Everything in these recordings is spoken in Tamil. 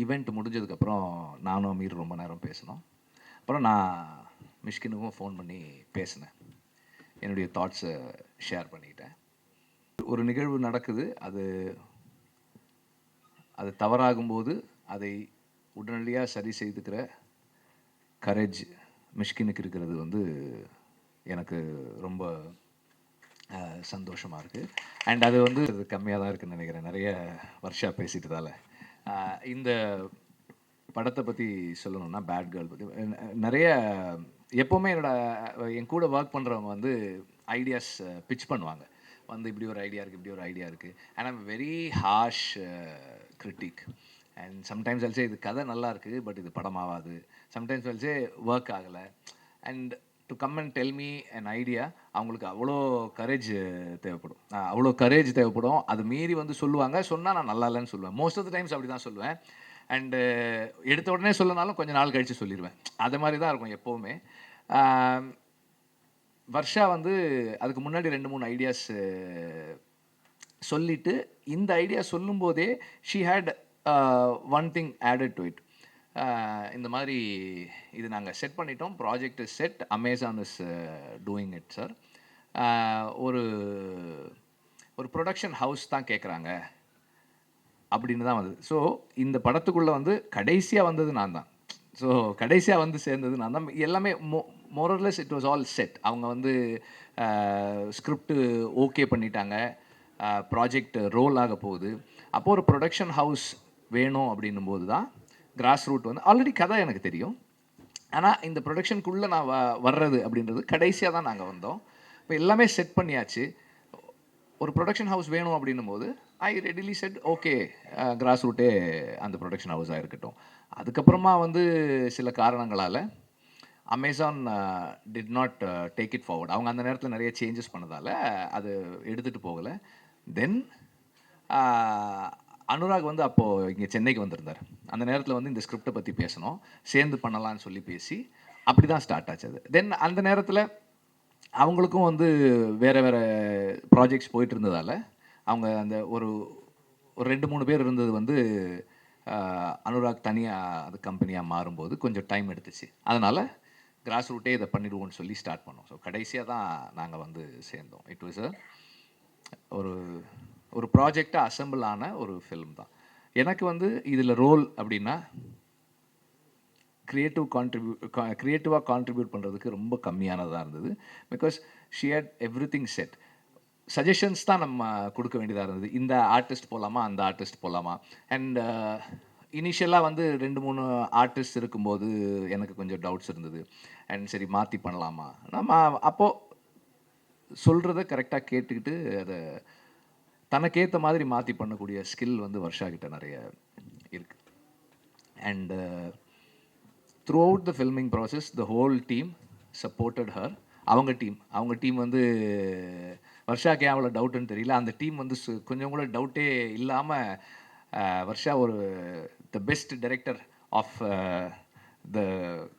ஈவெண்ட் முடிஞ்சதுக்கப்புறம் நானும் அமீர் ரொம்ப நேரம் பேசினோம். அப்புறம் நான் மிஷ்கினுக்கும் ஃபோன் பண்ணி பேசினேன். என்னுடைய தாட்ஸை ஷேர் பண்ணிக்கிட்டேன். ஒரு நிகழ்வு நடக்குது, அது தவறாகும்போது அதை உடனடியாக சரி செய்துக்கிற கரேஜ் மிஷ்கினுக்கு இருக்கிறது வந்து எனக்கு ரொம்ப சந்தோஷமாக இருக்குது. அண்ட் அது வந்து கம்மியாக தான் இருக்குதுன்னு நினைக்கிறேன், நிறைய வருஷா பேசிட்டதால். இந்த படத்தை பற்றி சொல்லணும்னா, பேட் கேர்ள் பற்றி நிறைய எப்போவுமே என் கூட ஒர்க் பண்ணுறவங்க வந்து ஐடியாஸ் பிச் பண்ணுவாங்க. வந்து இப்படி ஒரு ஐடியா இருக்குது, இப்படி ஒரு ஐடியா இருக்குது. And I'm very harsh critic. And sometimes also இது கதை நல்லா இருக்குது, பட் இது படமாகாது. சம்டைம்ஸ் ஆல்சோ ஒர்க் ஆகலை. And to come and tell me an idea, அவங்களுக்கு அவ்வளோ கரேஜ் தேவைப்படும். அவ்வளோ கரேஜ் தேவைப்படும். அது மீறி வந்து சொல்லுவாங்க. சொன்னால் நான் நல்லா இல்லைன்னு சொல்லுவேன். மோஸ்ட் ஆஃப் த டைம்ஸ் அப்படி தான் சொல்லுவேன். அண்டு எடுத்த உடனே சொல்லனாலும் கொஞ்சம் நாள் கழித்து சொல்லிடுவேன். அது மாதிரி தான் இருக்கும் எப்போவுமே. வர்ஷா வந்து அதுக்கு முன்னாடி 2-3 ஐடியாஸ் சொல்லிவிட்டு, இந்த ஐடியா சொல்லும்போதே she had one thing added to it. இந்த மாதிரி இது நாங்கள் செட் பண்ணிட்டோம், project is set, Amazon is doing it sir. ஒரு ப்ரொடக்ஷன் ஹவுஸ் தான் கேட்குறாங்க அப்படின்னு தான் வந்தது. ஸோ இந்த படத்துக்குள்ளே வந்து கடைசியாக வந்தது நான் தான். ஸோ கடைசியாக வந்து சேர்ந்தது நான் தான். எல்லாமே more or less it was all set. அவங்க வந்து ஸ்கிரிப்டு ஓகே பண்ணிட்டாங்க, ப்ராஜெக்ட் ரோல் ஆக போகுது. அப்போது ஒரு ப்ரொடக்ஷன் ஹவுஸ் வேணும் அப்படின்னும் போது தான் கிராஸ் ரூட் வந்து ஆல்ரெடி கதை எனக்கு தெரியும். ஆனால் இந்த ப்ரொடக்ஷனுக்குள்ளே நான் வர்றது அப்படின்றது கடைசியாக தான் நாங்கள் வந்தோம். இப்போ எல்லாமே செட் பண்ணியாச்சு. ஒரு ப்ரொடக்ஷன் ஹவுஸ் வேணும் அப்படின்னும் போது ஐ ரெடிலி செட் ஓகே, கிராஸ் ரூட்டே அந்த ப்ரொடக்ஷன் ஹவுஸாக இருக்கட்டும். அதுக்கப்புறமா வந்து சில காரணங்களால் Amazon did not take it forward. அவங்க அந்த நேரத்தில் நிறைய சேஞ்சஸ் பண்ணதால் அது எடுத்துகிட்டு போகலை. தென் அனுராக் வந்து அப்போது இங்கே சென்னைக்கு வந்திருந்தார். அந்த நேரத்தில் வந்து இந்த ஸ்கிரிப்டை பற்றி பேசணும், சேர்ந்து பண்ணலான்னு சொல்லி பேசி அப்படி தான் ஸ்டார்ட் ஆச்சு அது. தென் அந்த நேரத்தில் அவங்களுக்கும் வந்து வேறு வேறு ப்ராஜெக்ட்ஸ் போயிட்டு இருந்ததால் அவங்க அந்த ஒரு 2-3 பேர் இருந்தது வந்து அனுராக் தனியாக அது கம்பெனியாக மாறும்போது கொஞ்சம் டைம் எடுத்துச்சு. அதனால் கிராஸ் ரூட்டே இதை பண்ணிடுவோன்னு சொல்லி ஸ்டார்ட் பண்ணோம். ஸோ கடைசியாக தான் நாங்கள் வந்து சேர்ந்தோம். இட் வாஸ் ஒரு ப்ராஜெக்டாக அசம்பிள் ஆன ஒரு ஃபில்ம் தான். எனக்கு வந்து இதில் ரோல் அப்படின்னா க்ரியேட்டிவாக கான்ட்ரிபியூட் பண்ணுறதுக்கு ரொம்ப கம்மியானதாக இருந்தது. Because she had everything set. Suggestions தான் நம்ம கொடுக்க வேண்டியதாக இருந்தது. இந்த ஆர்டிஸ்ட் போகலாமா, அந்த ஆர்டிஸ்ட் போகலாமா. அண்ட் இனிஷியலாக வந்து 2-3 ஆர்டிஸ்ட் இருக்கும்போது எனக்கு கொஞ்சம் டவுட்ஸ் இருந்தது. அண்ட் சரி மாற்றி பண்ணலாமா, நம்ம அப்போது சொல்கிறத கரெக்டாக கேட்டுக்கிட்டு அதை தனக்கேற்ற மாதிரி மாற்றி பண்ணக்கூடிய ஸ்கில் வந்து வர்ஷா கிட்ட நிறைய இருக்குது. And through out the filming process the whole team supported her. அவங்க டீம் வந்து வர்ஷாக்கு ஏன் அவ்வளோ டவுட்டுன்னு தெரியல, அந்த டீம் வந்து கொஞ்சம் கூட டவுட்டே இல்லாமல் வர்ஷா ஒரு the best director of the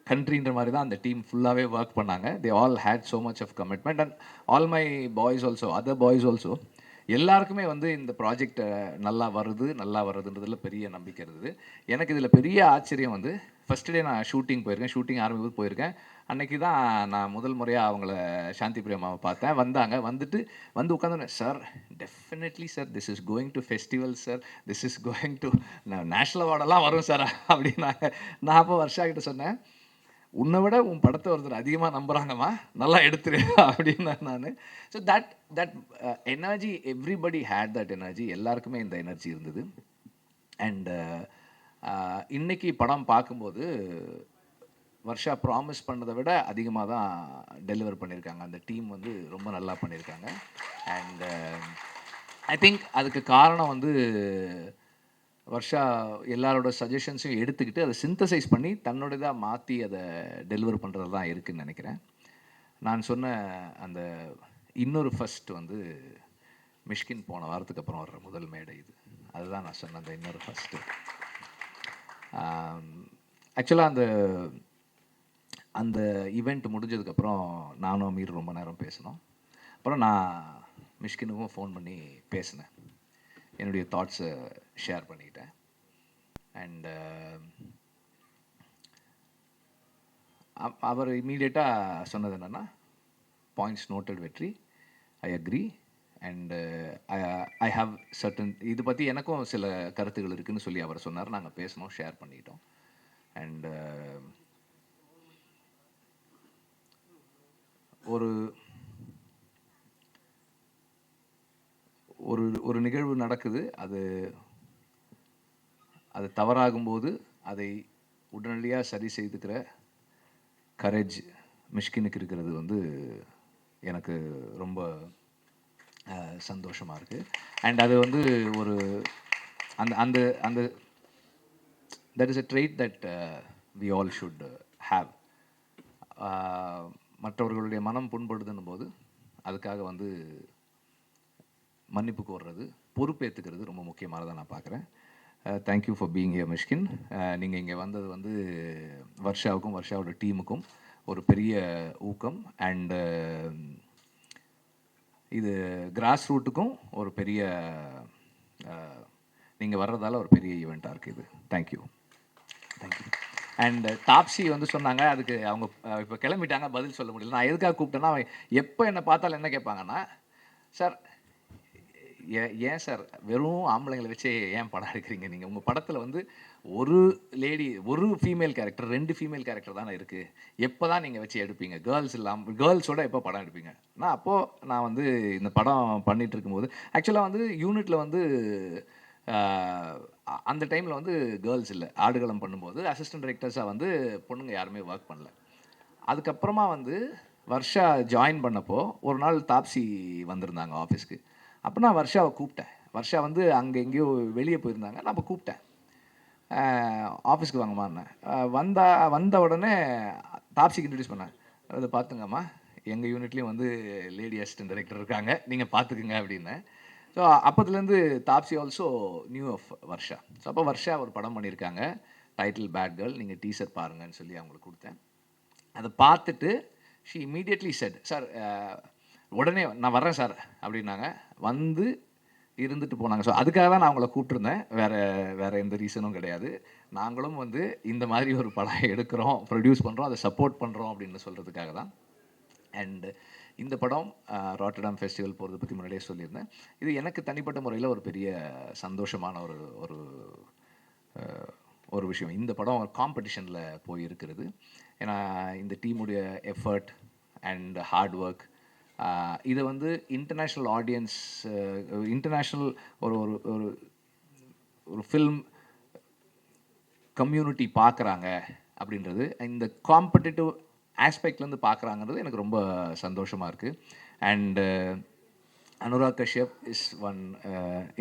கண்ட்ரின்ற மாதிரி தான் அந்த டீம் ஃபுல்லாகவே ஒர்க் பண்ணாங்க. They all had so much of commitment. And all my boys also, other boys also, எல்லாருக்குமே வந்து இந்த ப்ராஜெக்ட் நல்லா வருதுன்றதுல பெரிய நம்பிக்கை இருந்தது. எனக்கு இதில் பெரிய ஆச்சரியம் வந்து ஃபஸ்ட் டே நான் ஷூட்டிங் போயிருக்கேன், ஆரம்பிக்கும் போயிருக்கேன். அன்றைக்கி தான் நான் முதல் முறையாக அவங்கள சாந்தி பிரியமாவை பார்த்தேன். வந்து உட்காந்துனேன். Sir definitely sir, this is going to festival sir, this is going to national அவார்டெல்லாம் வரும் சார் அப்படின்னாங்க. நான் அப்போ வர்ஷா கிட்ட சொன்னேன், உன்னை விட உன் படத்தை ஒருத்தர் அதிகமாக நம்புகிறாங்கம்மா, நல்லா எடுத்துரு அப்படின்னா நான். So that energy, everybody had that energy. எல்லாருக்குமே இந்த எனர்ஜி இருந்தது. அண்ட் இன்னைக்கு படம் பார்க்கும்போது வர்ஷா ப்ராமிஸ் பண்ணதை விட அதிகமாக தான் டெலிவர் பண்ணியிருக்காங்க. அந்த டீம் வந்து ரொம்ப நல்லா பண்ணியிருக்காங்க. அண்ட் ஐ திங்க் அதுக்கு காரணம் வந்து வர்ஷா எல்லாரோட சஜஷன்ஸையும் எடுத்துக்கிட்டு அதை சிந்தசைஸ் பண்ணி தன்னோடதாக மாற்றி அதை டெலிவர் பண்ணுறது தான் இருக்குதுன்னு நினைக்கிறேன். நான் சொன்ன அந்த இன்னொரு ஃபஸ்ட் வந்து மிஷ்கின் போன வாரத்துக்கு அப்புறம் வர்ற முதல் மேடை இது. அதுதான் நான் சொன்ன அந்த இன்னொரு ஃபஸ்ட்டு. ஆக்சுவலாக அந்த ஈவெண்ட் முடிஞ்சதுக்கப்புறம் நானும் அமீர் ரொம்ப நேரம் பேசினோம். அப்புறம் நான் மிஷ்கினுக்கும் ஃபோன் பண்ணி பேசினேன், என்னுடைய தாட்ஸை ஷேர் பண்ணிக்கிட்டேன். அண்ட் அவர் இமீடியட்டாக சொன்னது என்னென்னா, பாயிண்ட்ஸ் நோட்டட் வெற்றி, I agree and I have certain, இது பற்றி எனக்கும் சில கருத்துக்கள் இருக்குதுன்னு சொல்லி அவர் சொன்னார். நாங்கள் பேசினோம், ஷேர் பண்ணிட்டோம். அண்ட் ஒரு ஒரு ஒரு நிகழ்வு நடக்குது, அது அது தவறாகும்போது அதை உடனடியாக சரி செய்துக்கிற கரேஜ் மிஷ்கினுக்கு இருக்கிறது வந்து எனக்கு ரொம்ப சந்தோஷமாக இருக்குது. அண்ட் அது வந்து ஒரு அந்த அந்த அந்த that is a trait that we all should have. மற்றவர்களுடைய மனம் புண்படுதுன்னும் போது அதுக்காக வந்து மன்னிப்பு கோர்றது, பொறுப்பேற்றுக்கிறது ரொம்ப முக்கியமானதாக நான் பார்க்குறேன். Thank you for being here Mysskin. நீங்கள் இங்கே வந்தது வந்து வர்ஷாவுக்கும் வர்ஷாவோட டீமுக்கும் ஒரு பெரிய ஊக்கம். அண்டு இது கிராஸ் ரூட்டுக்கும் ஒரு பெரிய, நீங்கள் வர்றதால ஒரு பெரிய ஈவெண்ட்டாக இருக்குது இது. தேங்க்யூ. தேங்க்யூ. அண்ட் தாப்சி வந்து சொன்னாங்க, அதுக்கு அவங்க இப்போ கிளம்பிட்டாங்க, பதில் சொல்ல முடியல. நான் எதுக்காக கூப்பிட்டேன்னா, அவன் எப்போ என்னை பார்த்தாலும் என்ன கேட்பாங்கன்னா, சார் ஏன் சார் வெறும் ஆம்பளைங்களை வச்சே ஏன் படம் எடுக்கிறீங்க? நீங்கள் உங்கள் படத்தில் வந்து ஒரு லேடி, ஒரு ஃபீமேல் கேரக்டர், 2 ஃபீமேல் கேரக்டர் தானே இருக்குது. எப்போ தான் நீங்கள் வச்சு எடுப்பீங்க? கேர்ள்ஸ் இல்லாமல் கேர்ள்ஸோட எப்போ படம் எடுப்பீங்க? நான் வந்து இந்த படம் பண்ணிகிட்டு இருக்கும்போது ஆக்சுவலாக வந்து யூனிட்டில் வந்து அந்த டைமில் வந்து கேர்ள்ஸ் இல்லை. ஆடுகளம் பண்ணும்போது அசிஸ்டன்ட் டைரக்டர்ஸாக வந்து பொண்ணுங்க யாருமே ஒர்க் பண்ணல. அதுக்கப்புறமா வந்து வர்ஷா ஜாயின் பண்ணப்போ ஒரு நாள் தாப்சி வந்திருந்தாங்க ஆஃபீஸ்க்கு. அப்போ நான் வர்ஷாவை கூப்பிட்டேன். வர்ஷா வந்து அங்கே எங்கேயோ வெளியே போயிருந்தாங்க. நான் அப்போ கூப்பிட்டேன், ஆஃபீஸ்க்கு வாங்கம்மான்னேன். வந்த உடனே தாப்சிக்கு இன்ட்ரடியூஸ் பண்ணேன். அதை பார்த்துங்கம்மா, எங்கள் யூனிட்லேயும் வந்து லேடி அசிஸ்டன்ட் டைரக்டர் இருக்காங்க, நீங்கள் பார்த்துக்குங்க அப்படின்னேன். ஸோ அப்போதுலேருந்து Taapsee also knew of Varsha. So அப்போ வர்ஷா ஒரு படம் பண்ணியிருக்காங்க, டைட்டில் பேட் கேர்ள், நீங்கள் டீசர் பாருங்கன்னு சொல்லி அவங்களுக்கு கொடுத்தேன். அதை பார்த்துட்டு ஷி இமீடியட்லி செட், சார் உடனே நான் வர்றேன் சார் அப்படின்னாங்க. வந்து இருந்துட்டு போனாங்க. ஸோ அதுக்காக தான் நான் அவங்கள கூப்பிட்ருந்தேன், வேறு எந்த ரீசனும் கிடையாது. நாங்களும் வந்து இந்த மாதிரி ஒரு படம் எடுக்கிறோம், ப்ரொடியூஸ் பண்ணுறோம், அதை சப்போர்ட் பண்ணுறோம் அப்படின்னு சொல்கிறதுக்காக தான். அண்டு இந்த படம் ராட்டர்டாம் ஃபெஸ்டிவல் போகிறத பற்றி முன்னாடியே சொல்லியிருந்தேன். இது எனக்கு தனிப்பட்ட முறையில் ஒரு பெரிய சந்தோஷமான ஒரு ஒரு விஷயம். இந்த படம் காம்படிஷனில் போய் இருக்கிறது. ஏன்னா இந்த டீமுடைய எஃபர்ட் அண்ட் ஹார்ட் ஒர்க், இதை வந்து இன்டர்நேஷ்னல் ஆடியன்ஸ், இன்டர்நேஷ்னல் ஒரு ஒரு ஒரு ஒரு ஃபில்ம் கம்யூனிட்டி பார்க்குறாங்க அப்படின்றது, இந்த காம்படிட்டிவ் ஆஸ்பெக்ட்லேருந்து பார்க்குறாங்கிறது எனக்கு ரொம்ப சந்தோஷமாக இருக்குது. And Anurag Kashyap is one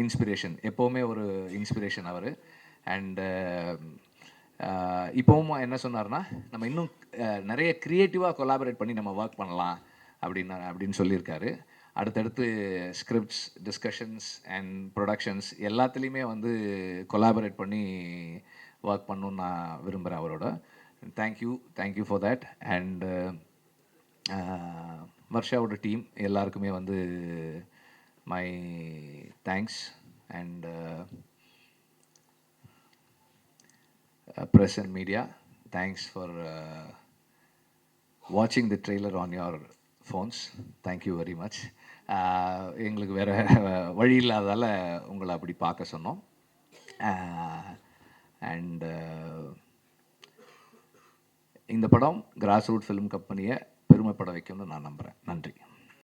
inspiration, எப்போவுமே ஒரு இன்ஸ்பிரேஷன் அவர். அண்டு இப்போவும் என்ன சொன்னார்னா, நம்ம இன்னும் நிறைய க்ரியேட்டிவாக கொலாபரேட் பண்ணி நம்ம ஒர்க் பண்ணலாம் அப்படின்னு சொல்லியிருக்காரு. அடுத்தடுத்து ஸ்கிரிப்ட்ஸ், டிஸ்கஷன்ஸ் அண்ட் ப்ரொடக்ஷன்ஸ் எல்லாத்துலேயுமே வந்து கொலாபரேட் பண்ணி ஒர்க் பண்ணணுன்னு நான் விரும்புகிறேன் அவரோட. Thank you for that. அண்டு வர்ஷாவோட டீம் எல்லாருக்குமே வந்து my thanks. And press and media, thanks for watching the trailer on your phones. Thank you very much. எங்களுக்கு வேறு வழி இல்லாததால் உங்களை அப்படி பார்க்க சொன்னோம். அண்டு இந்த படம் கிராஸ் ரூட் ஃபிலிம் கம்பெனியை பெருமைப்பட வைக்கும்னு நான் நம்புகிறேன். நன்றி.